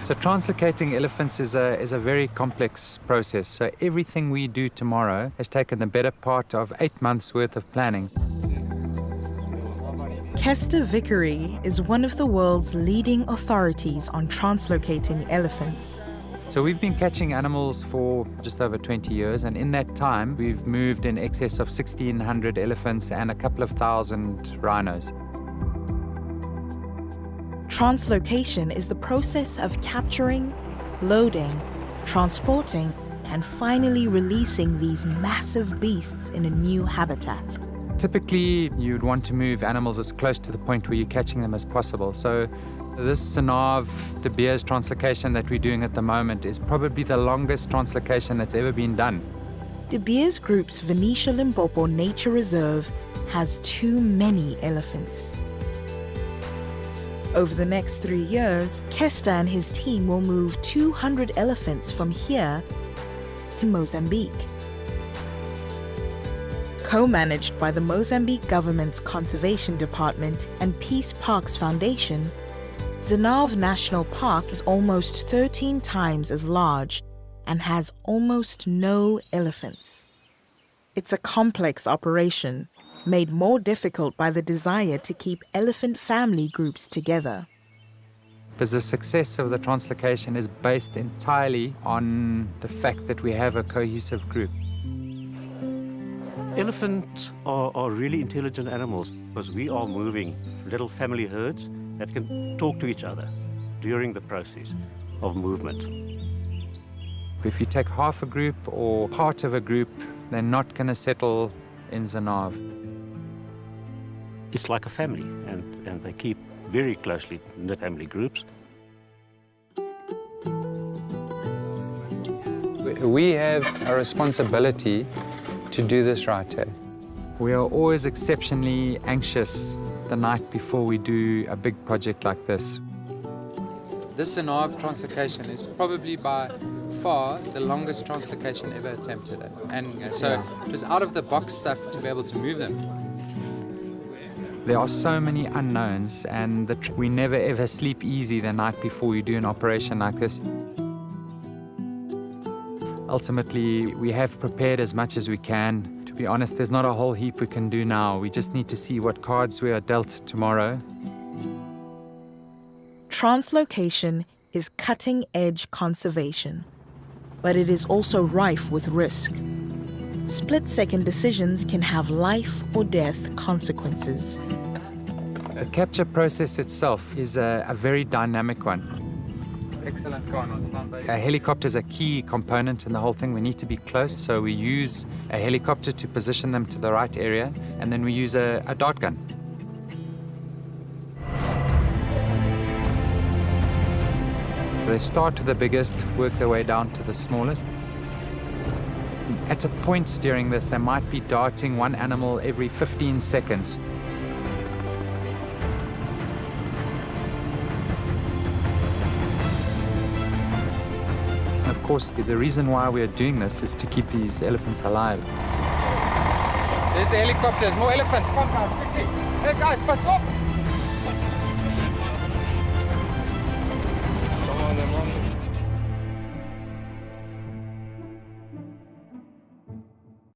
So translocating elephants is a very complex process. So everything we do tomorrow has taken the better part of 8 months' worth of planning. Kester Vickery is one of the world's leading authorities on translocating elephants. So we've been catching animals for just over 20 years, and in that time, we've moved in excess of 1,600 elephants and a couple of thousand rhinos. Translocation is the process of capturing, loading, transporting, and finally releasing these massive beasts in a new habitat. Typically, you'd want to move animals as close to the point where you're catching them as possible. So this Zinave De Beers translocation that we're doing at the moment is probably the longest translocation that's ever been done. De Beers Group's Venetia Limpopo Nature Reserve has too many elephants. Over the next 3 years, Kester and his team will move 200 elephants from here to Mozambique. Co-managed by the Mozambique government's Conservation Department and Peace Parks Foundation, Zinave National Park is almost 13 times as large and has almost no elephants. It's a complex operation, made more difficult by the desire to keep elephant family groups together. Because the success of the translocation is based entirely on the fact that we have a cohesive group. Elephants are really intelligent animals because we are moving little family herds that can talk to each other during the process of movement. If you take half a group or part of a group, they're not going to settle in Zinave. It's like a family, and they keep very closely in the family groups. We have a responsibility to do this right here. We are always exceptionally anxious the night before we do a big project like this. This Zinave translocation is probably by far the longest translocation ever attempted. And so it was out of the box stuff to be able to move them. There are so many unknowns, and we never ever sleep easy the night before we do an operation like this. Ultimately, we have prepared as much as we can. To be honest, there's not a whole heap we can do now. We just need to see what cards we are dealt tomorrow. Translocation is cutting-edge conservation, but it is also rife with risk. Split-second decisions can have life or death consequences. The capture process itself is a very dynamic one. Excellent, go on standby. A helicopter is a key component in the whole thing. We need to be close, so we use a helicopter to position them to the right area, and then we use a dart gun. They start with the biggest, work their way down to the smallest. At a point during this, they might be darting one animal every 15 seconds. Of course, the reason why we are doing this is to keep these elephants alive. There's the helicopters, more elephants. Come guys, quickly. Hey guys, pass up!